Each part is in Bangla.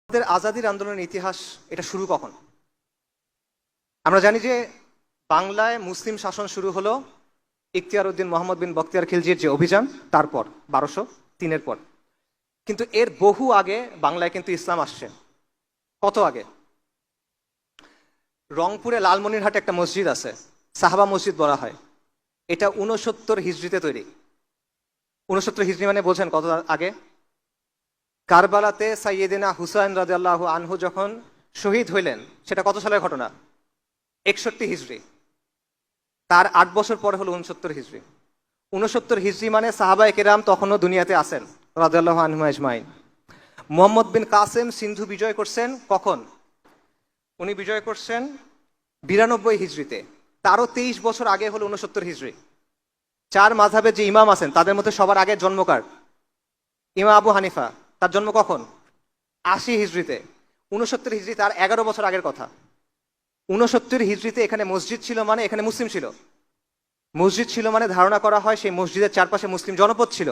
আমাদের আজাদির আন্দোলনের ইতিহাস এটা শুরু কখন? আমরা জানি যে বাংলায় মুসলিম শাসন শুরু হলো ইখতিয়ার উদ্দিন মোহাম্মদ বিন বখতিয়ার খিলজির যে অভিযান, তারপর 1203-এর পর। কিন্তু এর বহু আগে বাংলায় কিন্তু ইসলাম আসছে। কত আগে? রংপুরে লালমনিরহাটে একটা মসজিদ আছে, সাহাবা মসজিদ বলা হয়। এটা 69 হিজরিতে তৈরি। 69 হিজরি মানে বোঝেন কত আগে? কারবালাতে সাইয়েদিনা হুসাইন রাদিয়াল্লাহু আনহু যখন শহীদ হইলেন, সেটা কত সালের ঘটনা? 61 হিজরি। তার 8 বছর পরে হলো 69 হিজরি। 69 হিজরি মানে সাহাবায়ে কেরাম তখনও দুনিয়াতে আছেন রাদিয়াল্লাহু আনহুম আজমাইন। মুহাম্মদ বিন কাসেম সিন্ধু বিজয় করছেন কখন? উনি বিজয় করছেন 92 হিজরিতে। তারও 23 বছর আগে হলো 69 হিজরি। চার মাযহাবের যে ইমাম আছেন তাদের মধ্যে সবার আগে জন্মকার ইমাম আবু হানিফা। তার জন্ম কখন? 80 হিজরিতে। 69 হিজরি তার 11 বছর আগের কথা। 69 হিজরিতে এখানে মসজিদ ছিল মানে এখানে মুসলিম ছিল। মসজিদ ছিল মানে ধারণা করা হয় সেই মসজিদের চারপাশে মুসলিম জনপদ ছিল।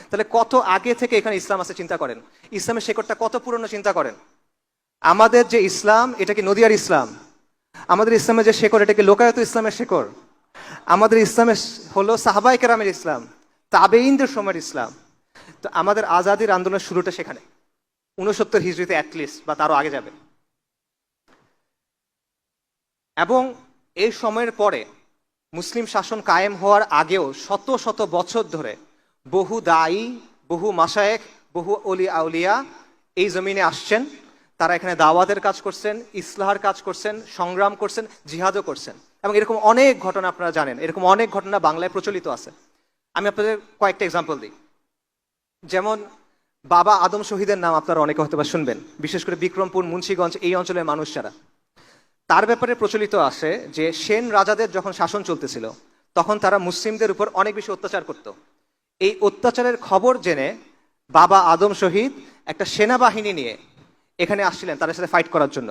তাহলে কত আগে থেকে এখানে ইসলাম আছে চিন্তা করেন। ইসলামের শেকড়টা কত পুরনো চিন্তা করেন। আমাদের যে ইসলাম এটা কি নদিয়ার ইসলাম? আমাদের ইসলামের যে শেকড় এটা কি লোকায়ত ইসলামের শেকড়? আমাদের ইসলামের হলো সাহাবায়ে কেরামের ইসলাম, তাবেঈনদের সময়ের ইসলাম। তো আমাদের আজাদির আন্দোলনের শুরুটা সেখানে 69 হিজরিতে অ্যাটলিস্ট, বা তারও আগে যাবে। এবং এই সময়ের পরে মুসলিম শাসন কায়েম হওয়ার আগেও শত শত বছর ধরে বহু দায়ী, বহু মাশায়েখ, বহু অলি আউলিয়া এই জমিনে আসছেন। তারা এখানে দাওয়াতের কাজ করছেন, ইসলাহার কাজ করছেন, সংগ্রাম করছেন, জিহাদও করছেন। এবং এরকম অনেক ঘটনা আপনারা জানেন, এরকম অনেক ঘটনা বাংলায় প্রচলিত আছে। আমি আপনাদের কয়েকটা এক্সাম্পল দিই। যেমন বাবা আদম শহীদের নাম আপনারা অনেকে হয়তো বা শুনবেন, বিশেষ করে বিক্রমপুর, মুন্সিগঞ্জ এই অঞ্চলের মানুষ যারা। তার ব্যাপারে প্রচলিত আছে যে সেন রাজাদের যখন শাসন চলতেছিল তখন তারা মুসলিমদের উপর অনেক বেশি অত্যাচার করত। এই অত্যাচারের খবর জেনে বাবা আদম শহীদ একটা সেনাবাহিনী নিয়ে এখানে আসছিলেন তাদের সাথে ফাইট করার জন্য।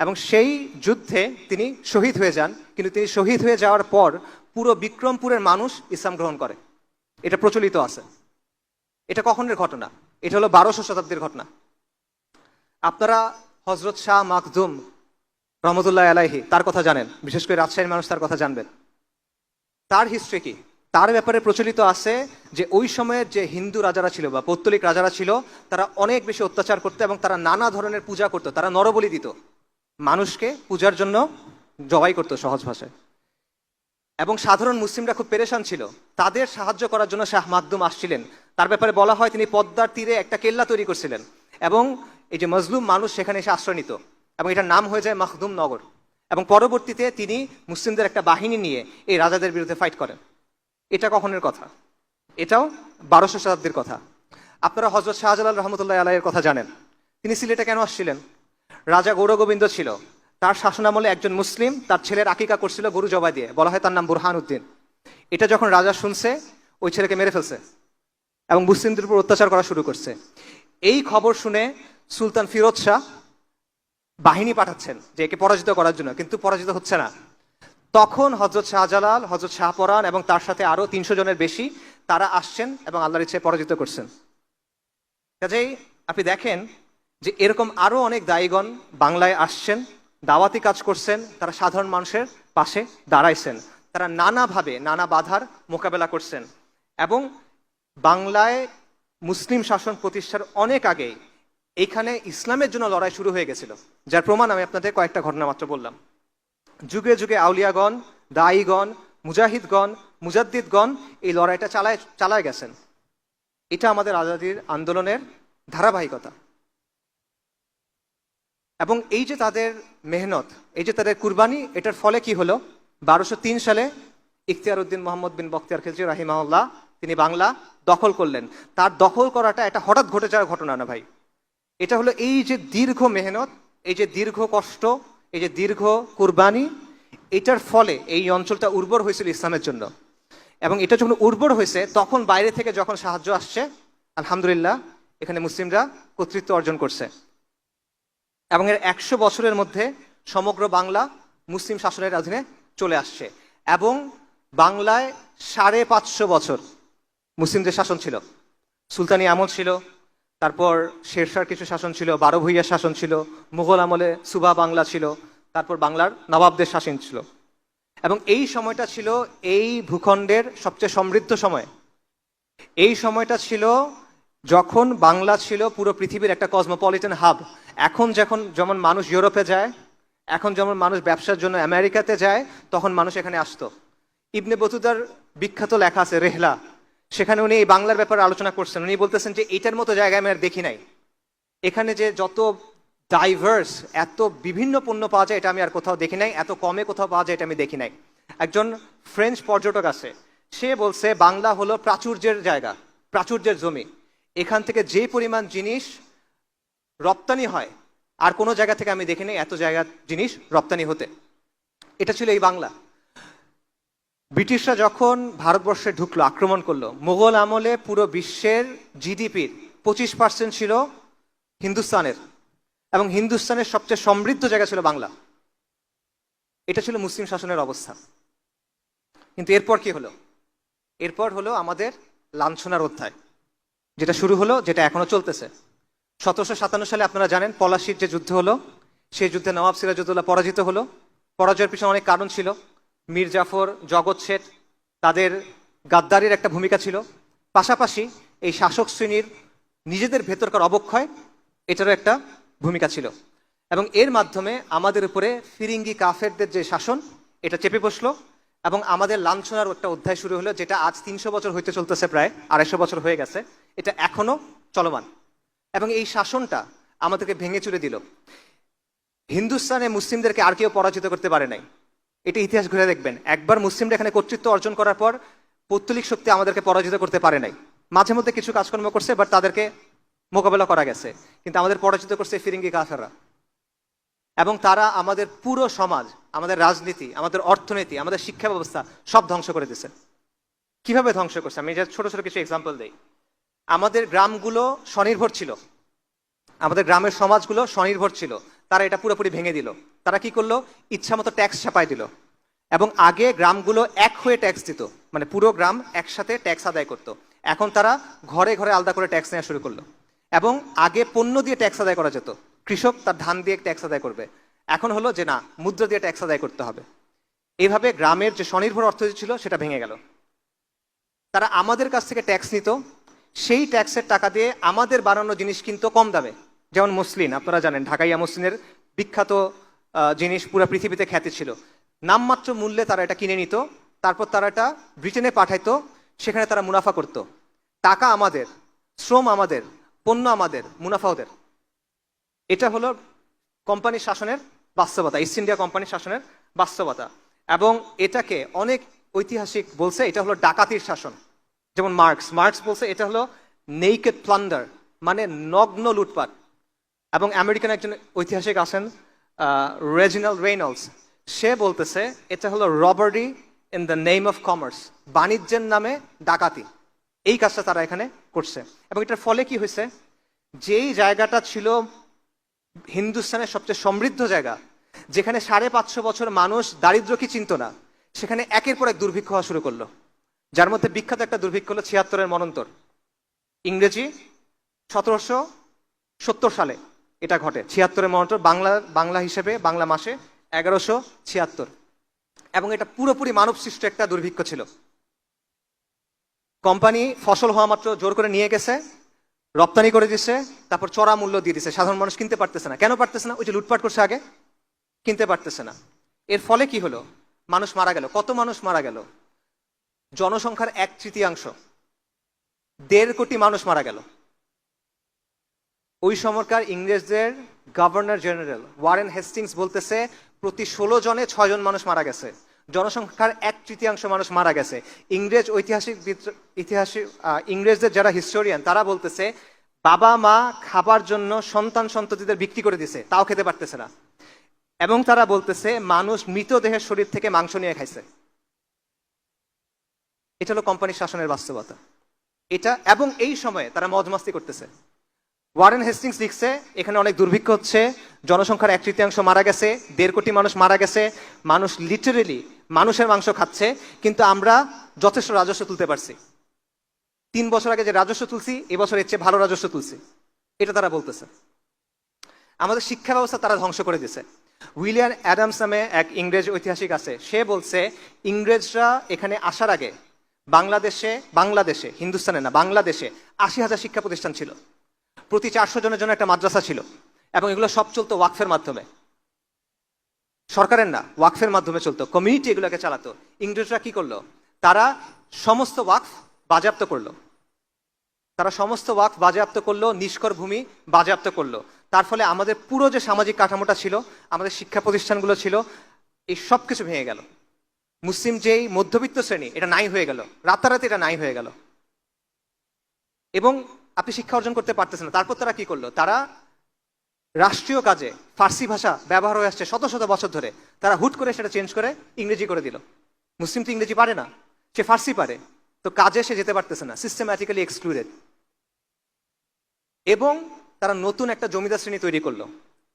এবং সেই যুদ্ধে তিনি শহীদ হয়ে যান। কিন্তু তিনি শহীদ হয়ে যাওয়ার পর পুরো বিক্রমপুরের মানুষ ইসলাম গ্রহণ করে। এটা প্রচলিত আছে। এটা কখনের ঘটনা? এটা হলো 1200 শতাব্দীর ঘটনা। আপনারা হজরত শাহ মাখদুম রহমতুল্লাহ আলাইহি তার কথা জানেন, বিশেষ করে রাজশাহীর মানুষ তার কথা জানবেন। তার হিস্ট্রি কি? তার ব্যাপারে প্রচলিত আছে যে ওই সময়ের যে হিন্দু রাজারা ছিল বা পৌত্তলিক রাজারা ছিল তারা অনেক বেশি অত্যাচার করতো এবং তারা নানা ধরনের পূজা করতো। তারা নরবলি দিত, মানুষকে পূজার জন্য জবাই করতো সহজ ভাষায়। এবং সাধারণ মুসলিমরা খুব পেরেশান ছিল, তাদের সাহায্য করার জন্য শাহ মাকদুম আসছিলেন। তার ব্যাপারে বলা হয় তিনি পদ্মার তীরে একটা কেল্লা তৈরি করছিলেন এবং এই যে মজলুম মানুষ সেখানে এসে আশ্রয় নিত এবং এটার নাম হয়ে যায় মাখদুম নগর। এবং পরবর্তীতে তিনি মুসলিমদের একটা বাহিনী নিয়ে এই রাজাদের বিরুদ্ধে ফাইট করেন। এটা কখনের কথা? এটাও 1200 শতাব্দীর কথা। আপনারা হজরত শাহজালাল রহমতুল্লাহ আলাইয়ের কথা জানেন। তিনি সিলেটে কেন আসছিলেন? রাজা গৌরগোবিন্দ ছিল, তার শাসনামলে একজন মুসলিম তার ছেলের আকিকা করছিল গরু জবাই দিয়ে, বলা হয় তার নাম বুরহান উদ্দিন। এটা যখন রাজা শুনছে ওই ছেলেকে মেরে ফেলছে এবং মুসলিমদের উপর অত্যাচার করা শুরু করছে। এই খবর শুনে সুলতান ফিরোজ শাহ বাহিনী পাঠাচ্ছেন যে একে পরাজিত করার জন্য, কিন্তু পরাজিত হচ্ছে না। তখন হজরত শাহজালাল, হজরত শাহপরান এবং তার সাথে আরো 300 জনের বেশি তারা আসছেন এবং আল্লাহর ইচ্ছে পরাজিত করছেন। কাজেই আপনি দেখেন যে এরকম আরো অনেক দায়ীগণ বাংলায় আসছেন, দাওয়াতি কাজ করছেন, তারা সাধারণ মানুষের পাশে দাঁড়াইছেন, তারা নানাভাবে নানা বাধার মোকাবেলা করছেন। এবং বাংলায় মুসলিম শাসন প্রতিষ্ঠার অনেক আগেই এইখানে ইসলামের জন্য লড়াই শুরু হয়ে গেছিল, যার প্রমাণ আমি আপনাদের কয়েকটা ঘটনা মাত্র বললাম। যুগে যুগে আউলিয়াগণ, দায়ীগণ, মুজাহিদগণ, মুজাদ্দিদগণ এই লড়াইটা চালায় গেছেন। এটা আমাদের আজাদির আন্দোলনের ধারাবাহিকতা। এবং এই যে তাদের মেহনত, এই যে তাদের কুরবানি, এটার ফলে কি হলো? 1203 সালে ইখতিয়ার উদ্দিন মোহাম্মদ বিন বখতিয়ার খিলজি রাহিমাহুল্লাহ তিনি বাংলা দখল করলেন। তার দখল করাটা এটা হঠাৎ ঘটে যাওয়ার ঘটনা না ভাই। এটা হলো এই যে দীর্ঘ মেহনত, এই যে দীর্ঘ কষ্ট, এই যে দীর্ঘ কুরবানি, এটার ফলে এই অঞ্চলটা উর্বর হয়েছিল ইসলামের জন্য। এবং এটা যখন উর্বর হয়েছে তখন বাইরে থেকে যখন সাহায্য আসছে, আলহামদুলিল্লাহ এখানে মুসলিমরা কর্তৃত্ব অর্জন করছে। এবং এর 100 বছরের মধ্যে সমগ্র বাংলা মুসলিম শাসনের অধীনে চলে আসছে। এবং বাংলায় 550 বছর মুসলিমদের শাসন ছিল, সুলতানি আমল ছিল, তারপর শেরশাহর কিছু শাসন ছিল, বারো ভূঁইয়ার শাসন ছিল, মুঘল আমলে সুবা বাংলা ছিল, তারপর বাংলার নবাবদের শাসন ছিল। এবং এই সময়টা ছিল এই ভূখণ্ডের সবচেয়ে সমৃদ্ধ সময়। এই সময়টা ছিল যখন বাংলা ছিল পুরো পৃথিবীর একটা কসমোপলিটন হাব। এখন যেমন মানুষ ইউরোপে যায়, এখন যেমন মানুষ ব্যবসার জন্য আমেরিকাতে যায়, তখন মানুষ এখানে আসতো। ইবনে বতুতার বিখ্যাত লেখা আছে রেহলা, সেখানে উনি এই বাংলার ব্যাপারে আলোচনা করছেন। উনি বলতেছেন যে এইটার মতো জায়গায় আমি আর দেখি নাই। এখানে যে যত ডাইভার্স, এত বিভিন্ন পণ্য পাওয়া যায় এটা আমি আর কোথাও দেখি নাই, এত কমে কোথাও পাওয়া যায় এটা আমি দেখি নাই। একজন ফ্রেঞ্চ পর্যটক আছে, সে বলছে বাংলা হলো প্রাচুর্যের জায়গা, প্রাচুর্যের জমি। এখান থেকে যে পরিমাণ জিনিস রপ্তানি হয় আর কোনো জায়গা থেকে আমি দেখি নাই এত জায়গার জিনিস রপ্তানি হতে। এটা ছিল এই বাংলা। ব্রিটিশরা যখন ভারতবর্ষে ঢুকলো, আক্রমণ করলো, মুঘল আমলে পুরো বিশ্বের জিডিপির 25% ছিল হিন্দুস্তানের, এবং হিন্দুস্তানের সবচেয়ে সমৃদ্ধ জায়গা ছিল বাংলা। এটা ছিল মুসলিম শাসনের অবস্থা। কিন্তু এরপর কি হলো? এরপর হলো আমাদের লাঞ্ছনার অধ্যায়, যেটা শুরু হলো, যেটা এখনো চলতেছে। 1757 সালে আপনারা জানেন পলাশির যে যুদ্ধ হলো, সেই যুদ্ধে নবাব সিরাজউদ্দৌলা পরাজিত হলো। পরাজয়ের পিছনে অনেক কারণ ছিল। মীর জাফর, জগৎ শেঠ, তাদের গাদ্দারির একটা ভূমিকা ছিল। পাশাপাশি এই শাসক শ্রেণীর নিজেদের ভেতরকার অবক্ষয়, এটারও একটা ভূমিকা ছিল। এবং এর মাধ্যমে আমাদের উপরে ফিরিঙ্গি কাফেরদের যে শাসন, এটা চেপে বসলো এবং আমাদের লাঞ্ছনার একটা অধ্যায় শুরু হলো, যেটা আজ 300 বছর হইতে চলতেছে, প্রায় 250 বছর হয়ে গেছে। এটা এখনো চলমান এবং এই শাসনটা আমাদেরকে ভেঙে চুরে দিল। হিন্দুস্তানে মুসলিমদেরকে আর কেউ পরাজিত করতে পারে নাই। এটা ইতিহাস ঘুরে দেখবেন, একবার মুসলিমরা এখানে কর্তৃত্ব অর্জন করার পর পৌত্তলিক শক্তি আমাদেরকে পরাজিত করতে পারে নাই। মাঝে মধ্যে কিছু কাজকর্ম করছে, বাট তাদেরকে মোকাবেলা করা গেছে। কিন্তু আমাদের পরাজিত করছে ফিরিঙ্গি কাফেররা, এবং তারা আমাদের পুরো সমাজ, আমাদের রাজনীতি, আমাদের অর্থনীতি, আমাদের শিক্ষা ব্যবস্থা সব ধ্বংস করে দিচ্ছে। কিভাবে ধ্বংস করছে? আমি ছোট ছোট কিছু এক্সাম্পল দিই। আমাদের গ্রামগুলো স্বনির্ভর ছিল, আমাদের গ্রামের সমাজগুলো স্বনির্ভর ছিল, তারা এটা পুরোপুরি ভেঙে দিল। তারা কি করলো? ইচ্ছা মতো ট্যাক্স ছাপাই দিল। এবং আগে গ্রামগুলো এক হয়ে ট্যাক্স দিত, মানে পুরো গ্রাম একসাথে ট্যাক্স আদায় করতো। এখন তারা ঘরে ঘরে আলাদা করে ট্যাক্স নেওয়া শুরু করলো। এবং আগে পণ্য দিয়ে ট্যাক্স আদায় করা যেত, কৃষক তার ধান দিয়ে ট্যাক্স আদায় করবে। এখন হলো যে না, মুদ্রা দিয়ে ট্যাক্স আদায় করতে হবে। এইভাবে গ্রামের যে স্বনির্ভর অর্থনীতি ছিল সেটা ভেঙে গেল। তারা আমাদের কাছ থেকে ট্যাক্স নিত, সেই ট্যাক্সের টাকা দিয়ে আমাদের বানানো জিনিস কিনতো কম দামে। যেমন মসলিন, আপনারা জানেন ঢাকাইয়া মসলিনের বিখ্যাত জিনিস পুরো পৃথিবীতে খ্যাতি ছিল। নামমাত্র মূল্যে তারা এটা কিনে নিত, তারপর তারা এটা ব্রিটেনে পাঠাইতো, সেখানে তারা মুনাফা করত। টাকা আমাদের, শ্রম আমাদের, পণ্য আমাদের, মুনাফা ওদের। এটা হলো কোম্পানির শাসনের বাস্তবতা, ইস্ট ইন্ডিয়া কোম্পানির শাসনের বাস্তবতা। এবং এটাকে অনেক ঐতিহাসিক বলছে এটা হলো ডাকাতির শাসন। যেমন মার্কস বলছে এটা হলো নেইকেড প্লান্ডার, মানে নগ্ন লুটপাট। এবং আমেরিকান একজন ঐতিহাসিক আছেন রেজিনাল্ড রেইনল্ডস, সে বলতেছে এটা হলো robbery in the name of commerce, বাণিজ্যের নামে ডাকাতি। এই কাজটা তারা এখানে করছে। এবং এটার ফলে কি হয়েছে? যেই জায়গাটা ছিল হিন্দুস্তানের সবচেয়ে সমৃদ্ধ জায়গা, যেখানে 550 বছর মানুষ দারিদ্র কি চিনত না, সেখানে একের পর এক দুর্ভিক্ষ হওয়া শুরু করলো। যার মধ্যে বিখ্যাত একটা দুর্ভিক্ষ হলো 76-এর মনন্তর। ইংরেজি 1770 সালে এটা ঘটে। 76-এর মনন্তর, বাংলা হিসেবে বাংলা মাসে 1176। এবং এটা পুরোপুরি মানব সৃষ্ট একটা দুর্ভিক্ষ ছিল। কোম্পানি ফসল হওয়া মাত্র জোর করে নিয়ে গেছে, রপ্তানি করে দিচ্ছে, তারপর চড়া মূল্য দিয়ে দিচ্ছে। সাধারণ মানুষ কিনতে পারতেছে না। কেন পারতেছে না? ওই যে লুটপাট করছে আগে, কিনতে পারতেছে না। এর ফলে কি হলো? মানুষ মারা গেল। কত মানুষ মারা গেল? জনসংখ্যার 1/3, 1.5 কোটি মানুষ মারা গেল। ওই সময়কার ইংরেজদের গভর্নর জেনারেল ওয়ারেন হেস্টিংস বলতেছে প্রতি 16 জনে 6 জন মানুষ মারা গেছে। জনসংখ্যার 1/3 মানুষ মারা গেছে। ইংরেজদের যারা হিস্টোরিয়ান তারা বলতেছে বাবা মা খাবার জন্য সন্তান সন্ততিদের বিক্রি করে দিছে, তাও খেতে পারতেছে না। এবং তারা বলতেছে মানুষ মৃতদেহের শরীর থেকে মাংস নিয়ে খাইছে। এটা হলো কোম্পানির শাসনের বাস্তবতা। এটা, এবং এই সময়ে তারা মজমাস্তি করতেছে। ওয়ারেন হেস্টিংস লিখছে এখানে অনেক দুর্ভিক্ষ হচ্ছে, জনসংখ্যার 1/3 মারা গেছে, 1.5 কোটি মানুষ মারা গেছে, মানুষ লিটারেলি মানুষের মাংস খাচ্ছে, কিন্তু আমরা যথেষ্ট রাজস্ব তুলতে পারছি। 3 বছর আগে যে রাজস্ব তুলছি, এবছর এর চেয়ে ভালো রাজস্ব তুলছি। এটা তারা বলতেছে। আমাদের শিক্ষা ব্যবস্থা তারা ধ্বংস করে দিছে। উইলিয়াম অ্যাডামস নামে এক ইংরেজ ঐতিহাসিক আছে, সে বলছে ইংরেজরা এখানে আসার আগে বাংলাদেশে হিন্দুস্তানে না, বাংলাদেশে 80,000 শিক্ষা প্রতিষ্ঠান ছিল, প্রতি 400 জনের জন্য একটা মাদ্রাসা ছিল, এবং এগুলো সব চলতো ওয়াকফের মাধ্যমে, সরকারের না, ওয়াকফের মাধ্যমে চলতো, কমিউনিটি এগুলোকে চালাতো। ইংরেজরা কি করলো, তারা সমস্ত ওয়াকফ বাজেয়াপ্ত করলো, নিষ্কর ভূমি বাজেয়াপ্ত করলো। তার ফলে আমাদের পুরো যে সামাজিক কাঠামোটা ছিল, আমাদের শিক্ষা প্রতিষ্ঠানগুলো ছিল, এই সব কিছু ভেঙে গেল। মুসলিম যেই মধ্যবিত্ত শ্রেণী, এটা নাই হয়ে গেল, রাতারাতি এটা নাই হয়ে গেল, এবং আপনি শিক্ষা অর্জন করতে পারতেছেন না। তারপর তারা কি করলো, তারা রাষ্ট্রীয় কাজে ফার্সি ভাষা ব্যবহার হয়ে আসছে শত শত বছর ধরে, তারা হুট করে সেটা চেঞ্জ করে ইংরেজি করে দিল। মুসলিম তো ইংরেজি পারে না, সে ফার্সি পারে, তো কাজে সে যেতে পারতেছে না, সিস্টেম্যাটিক্যালি এক্সক্লুডেড। এবং তারা নতুন একটা জমিদার শ্রেণী তৈরি করলো,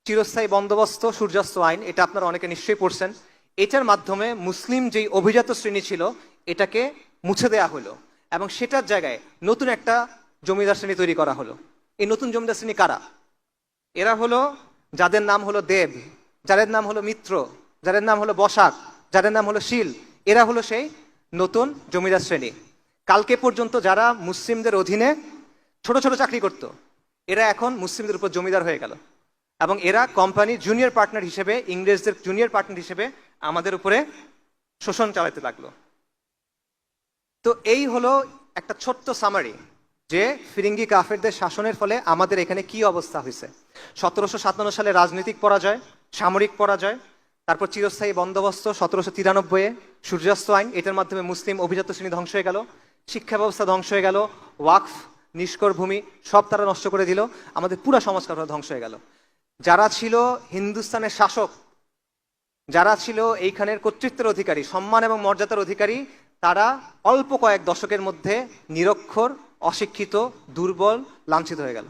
চিরস্থায়ী বন্দোবস্ত সূর্যাস্ত আইন, এটা আপনারা অনেকে নিশ্চয়ই পড়ছেন। এটার মাধ্যমে মুসলিম যেই অভিজাত শ্রেণী ছিল এটাকে মুছে দেয়া হলো, এবং সেটার জায়গায় নতুন একটা জমিদার শ্রেণী তৈরি করা হলো। এই নতুন জমিদার শ্রেণী কারা? এরা হলো যাদের নাম হলো দেব, যাদের নাম হলো মিত্র, যাদের নাম হলো বসাক, যাদের নাম হলো শীল, এরা হলো সেই নতুন জমিদার শ্রেণী। কালকে পর্যন্ত যারা মুসলিমদের অধীনে ছোট ছোট চাকরি করত, এরা এখন মুসলিমদের উপর জমিদার হয়ে গেল, এবং এরা কোম্পানির জুনিয়র পার্টনার হিসেবে, ইংরেজদের জুনিয়র পার্টনার হিসেবে আমাদের উপরে শোষণ চালাতে লাগলো। তো এই হলো একটা ছোট্ট সামারি যে ফিরিঙ্গি কাফেরদের শাসনের ফলে আমাদের এখানে কি অবস্থা হয়েছে। 1757 সালে রাজনৈতিক পরাজয়, সামরিক পরাজয়, তারপর চিরস্থায়ী বন্দোবস্ত 1793-এ, সূর্যাস্ত আইন, এটার মাধ্যমে মুসলিম অভিজাত শ্রেণী ধ্বংস হয়ে গেল, শিক্ষা ব্যবস্থা ধ্বংস হয়ে গেল, ওয়াকফ, নিষ্কর ভূমি সব তারা নষ্ট করে দিল, আমাদের পুরো সংস্কার ধ্বংস হয়ে গেল। যারা ছিল হিন্দুস্তানের শাসক, যারা ছিল এইখানের কর্তৃত্বের অধিকারী, সম্মান এবং মর্যাদার অধিকারী, তারা অল্প কয়েক দশকের মধ্যে নিরক্ষর, অশিক্ষিত, দুর্বল, লাঞ্ছিত হয়ে গেল।